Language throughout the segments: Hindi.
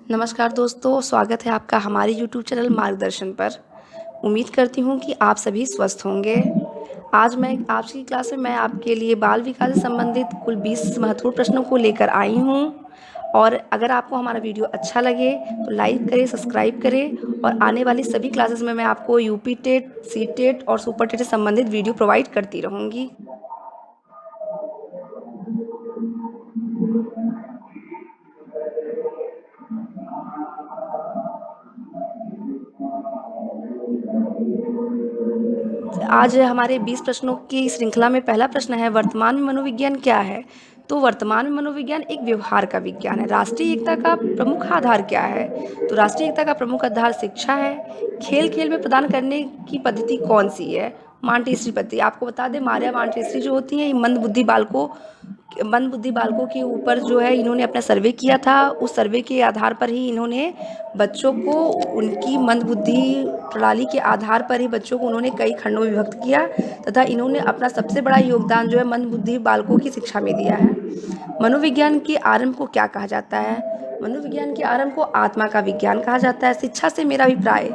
नमस्कार दोस्तों, स्वागत है आपका हमारे यूट्यूब चैनल मार्गदर्शन पर। उम्मीद करती हूँ कि आप सभी स्वस्थ होंगे। आज की क्लास में मैं आपके लिए बाल विकास से संबंधित कुल 20 महत्वपूर्ण प्रश्नों को लेकर आई हूँ। और अगर आपको हमारा वीडियो अच्छा लगे तो लाइक करें, सब्सक्राइब करें और आने वाली सभी क्लासेस में मैं आपको यूपी टेट, सी टेट और सुपर टेट से संबंधित वीडियो प्रोवाइड करती रहूँगी। आज हमारे 20 प्रश्नों की श्रृंखला में पहला प्रश्न है, वर्तमान में मनोविज्ञान क्या है? तो वर्तमान में मनोविज्ञान एक व्यवहार का विज्ञान है। राष्ट्रीय एकता का प्रमुख आधार क्या है? तो राष्ट्रीय एकता का प्रमुख आधार शिक्षा है। खेल खेल में प्रदान करने की पद्धति कौन सी है? मांटेसरी पद्धति। आपको बता दें, मारिया मांटेसरी जो होती हैं, ये मंद बुद्धि बालकों के ऊपर जो है इन्होंने अपना सर्वे किया था। उस सर्वे के आधार पर ही इन्होंने बच्चों को उनकी मंद बुद्धि प्रणाली के आधार पर ही बच्चों को उन्होंने कई खंडों में विभक्त किया तथा इन्होंने अपना सबसे बड़ा योगदान जो है मंद बुद्धि बालकों की शिक्षा में दिया है। मनोविज्ञान के आरंभ को क्या कहा जाता है? मनोविज्ञान के आरंभ को आत्मा का विज्ञान कहा जाता है। शिक्षा से मेरा अभिप्राय।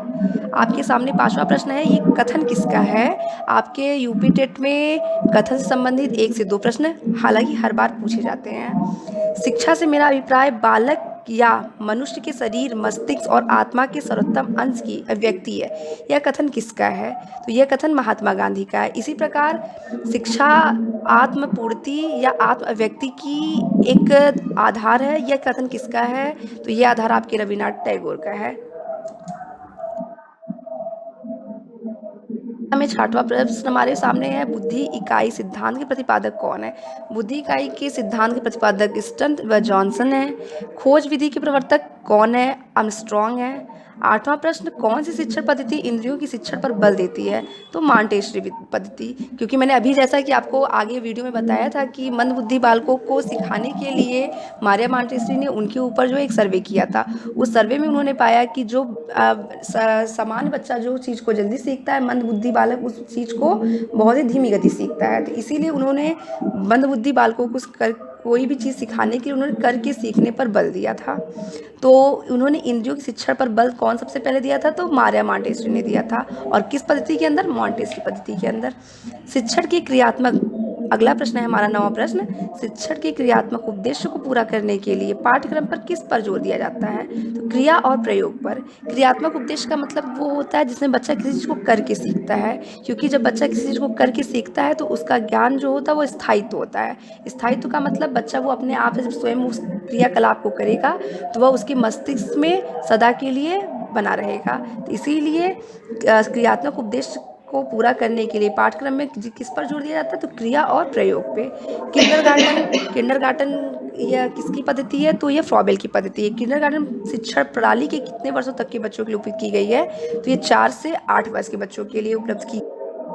आपके सामने 5वां प्रश्न है, ये कथन किसका है? आपके यूपी टेट में कथन से संबंधित 1 से 2 प्रश्न हालांकि हर बार पूछे जाते हैं। शिक्षा से मेरा अभिप्राय बालक या मनुष्य के शरीर, मस्तिष्क और आत्मा के सर्वोत्तम अंश की अभिव्यक्ति है। यह कथन किसका है? तो यह कथन महात्मा गांधी का है। इसी प्रकार शिक्षा आत्मपूर्ति या आत्म अभिव्यक्ति की एक आधार है। यह कथन किसका है? तो यह आधार आपके रविन्द्रनाथ टैगोर का है। हमें 6वां प्रश्न हमारे सामने है, बुद्धि इकाई सिद्धांत के प्रतिपादक कौन है? बुद्धि इकाई के सिद्धांत के प्रतिपादक स्टर्न व जॉनसन है। खोज विधि के प्रवर्तक कौन है? आर्मस्ट्रॉन्ग है। 8वां प्रश्न, कौन सी शिक्षण पद्धति इंद्रियों की शिक्षण पर बल देती है? तो मांटेसरी पद्धति। क्योंकि मैंने अभी जैसा कि आपको आगे वीडियो में बताया था कि मंद बुद्धि बालकों को सिखाने के लिए मारिया मांटेसरी ने उनके ऊपर जो एक सर्वे किया था। उस सर्वे में उन्होंने पाया कि जो सामान्य बच्चा जो चीज़ को जल्दी सीखता है, मंद बुद्धि बालक उस चीज़ को बहुत ही धीमी गति सीखता है। तो इसीलिए उन्होंने मंद बुद्धि बालकों को कोई भी चीज़ सिखाने के लिए उन्होंने करके सीखने पर बल दिया था। तो उन्होंने इंद्रियों की शिक्षा पर बल कौन सबसे पहले दिया था? तो मारिया मांटेसरी ने दिया था। और किस पद्धति के अंदर? मांटेसरी पद्धति के अंदर। शिक्षण की क्रियात्मक, अगला प्रश्न है हमारा 9वां प्रश्न, शिक्षण के क्रियात्मक उद्देश्य को पूरा करने के लिए पाठ्यक्रम पर किस पर जोर दिया जाता है? तो क्रिया और प्रयोग पर। क्रियात्मक उद्देश्य का मतलब वो होता है जिसमें बच्चा किसी चीज़ को करके सीखता है, क्योंकि जब बच्चा किसी चीज़ को करके सीखता है तो उसका ज्ञान जो होता है वो स्थायित्व होता है। स्थायित्व का मतलब बच्चा वो अपने आप से जब स्वयं उस क्रियाकलाप को करेगा तो वह उसके मस्तिष्क में सदा के लिए बना रहेगा। तो इसीलिए क्रियात्मक उद्देश्य को पूरा करने के लिए पाठ्यक्रम में किस पर जोर दिया जाता है? तो क्रिया और प्रयोग पे। किंडरगार्टन यह किसकी पद्धति है? तो यह फ्रॉबेल की पद्धति है। किंडरगार्टन शिक्षण प्रणाली के कितने वर्षों तक के बच्चों के लिए उपयोग की गई है? तो ये 4 से 8 वर्ष के बच्चों के लिए उपलब्ध की।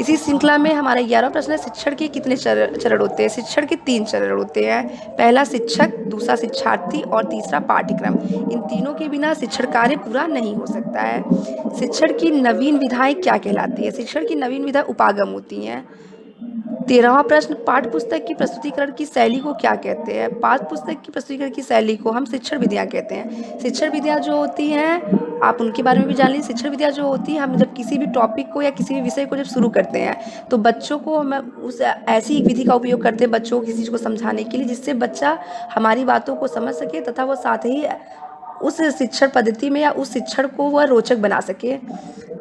इसी श्रृंखला में हमारा 11वां प्रश्न है, शिक्षण के कितने चरण होते हैं? शिक्षण के 3 चरण होते हैं। पहला शिक्षक, दूसरा शिक्षार्थी और तीसरा पाठ्यक्रम। इन तीनों के बिना शिक्षण कार्य पूरा नहीं हो सकता है। शिक्षण की नवीन विधाएं क्या कहलाती है? शिक्षण की नवीन विधाएं उपागम होती हैं। 13वां प्रश्न, पाठ्य पुस्तक की प्रस्तुतिकरण की शैली को क्या कहते हैं? पाठ्य पुस्तक की प्रस्तुतिकरण की शैली को हम शिक्षण विधियाँ कहते हैं। शिक्षण विधियाँ जो होती हैं आप उनके बारे में भी जान लीजिए। शिक्षण विधियाँ जो होती है, हम जब किसी भी टॉपिक को या किसी भी विषय को जब शुरू करते हैं तो बच्चों को हम उस ऐसी विधि का उपयोग करते हैं बच्चों को किसी चीज़ को समझाने के लिए जिससे बच्चा हमारी बातों को समझ सके तथा वो साथ ही उस शिक्षण पद्धति में या उस शिक्षण को वह रोचक बना सके।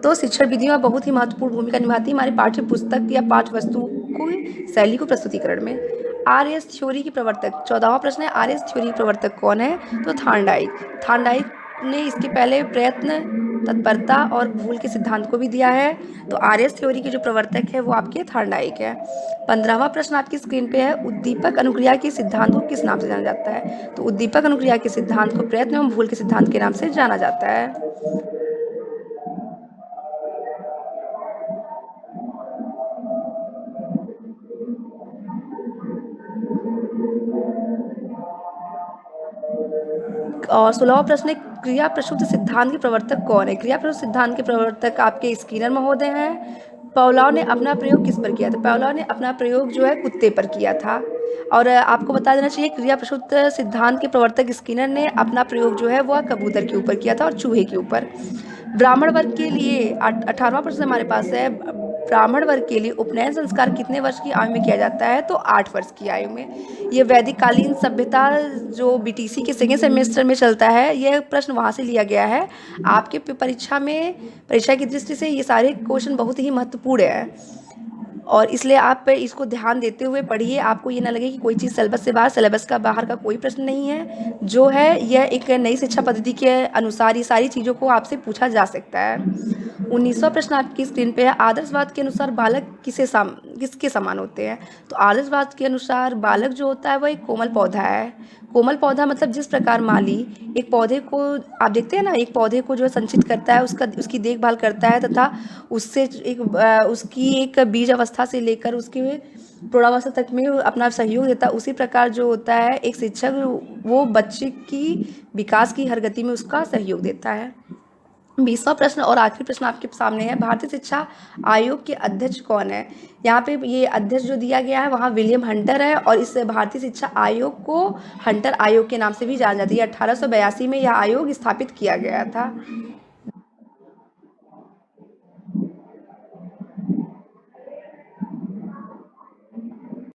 तो शिक्षण विधियाँ बहुत ही महत्वपूर्ण भूमिका निभाती है हमारी पाठ्य पुस्तक या पाठ्य वस्तु को शैली को प्रस्तुतिकरण में। आरएस थ्योरी की प्रवर्तक, 14वां प्रश्न है, आरएस थ्योरी के प्रवर्तक कौन है? तो थार्नडाइक ने इसके पहले प्रयत्न, तत्परता और भूल के सिद्धांत को भी दिया है। तो आरएस थ्योरी के जो प्रवर्तक है वो आपके थार्नडाइक है। 15वां प्रश्न आपकी स्क्रीन पे है, उद्दीपक अनुक्रिया के सिद्धांत को किस नाम से जाना जाता है? तो उद्दीपक अनुक्रिया के सिद्धांत को प्रयत्न एवं भूल के सिद्धांत के नाम से जाना जाता है। और 16वां प्रश्न है, क्रिया प्रसूति सिद्धांत के प्रवर्तक कौन है? क्रिया प्रसूति सिद्धांत के प्रवर्तक आपके स्किनर महोदय हैं। पावलोव ने अपना प्रयोग किस पर किया था? पावलोव ने अपना प्रयोग जो है कुत्ते पर किया था। और आपको बता देना चाहिए क्रिया प्रसूत सिद्धांत के प्रवर्तक स्किनर ने अपना प्रयोग जो है वह कबूतर के ऊपर किया था और चूहे के ऊपर। ब्राह्मण वर्ग के लिए 18वां प्रश्न हमारे पास है, ब्राह्मण वर्ग के लिए उपनयन संस्कार कितने वर्ष की आयु में किया जाता है? तो 8 वर्ष की आयु में। ये वैदिक कालीन सभ्यता जो बीटीसी के सेकेंड सेमेस्टर में चलता है, यह प्रश्न वहाँ से लिया गया है। आपके परीक्षा की दृष्टि से ये सारे क्वेश्चन बहुत ही महत्वपूर्ण है और इसलिए आप इसको ध्यान देते हुए पढ़िए। आपको ये ना लगे कि कोई चीज़ सिलेबस का बाहर का कोई प्रश्न नहीं है। जो है यह एक नई शिक्षा पद्धति के अनुसार ये सारी चीज़ों को आपसे पूछा जा सकता है। 19वां प्रश्न आपकी स्क्रीन पे है, आदर्शवाद के अनुसार बालक किसके समान होते हैं? तो आदर्शवाद के अनुसार बालक जो होता है वह एक कोमल पौधा है। कोमल पौधा मतलब जिस प्रकार माली एक पौधे को, आप देखते हैं ना, एक पौधे को जो है संचित करता है, उसकी देखभाल करता है तथा उसकी एक बीज अवस्था से लेकर उसकी प्रौढ़ावस्था तक में अपना सहयोग देता है। उसी प्रकार जो होता है एक शिक्षक, वो बच्चे की विकास की हर गति में उसका सहयोग देता है। 20वां प्रश्न और आखिरी प्रश्न आपके सामने है, भारतीय शिक्षा आयोग के अध्यक्ष कौन है? यहाँ पे ये अध्यक्ष जो दिया गया है वहाँ विलियम हंटर है और इस भारतीय शिक्षा आयोग को हंटर आयोग के नाम से भी जाना जाता है। 1882 में यह आयोग स्थापित किया गया था।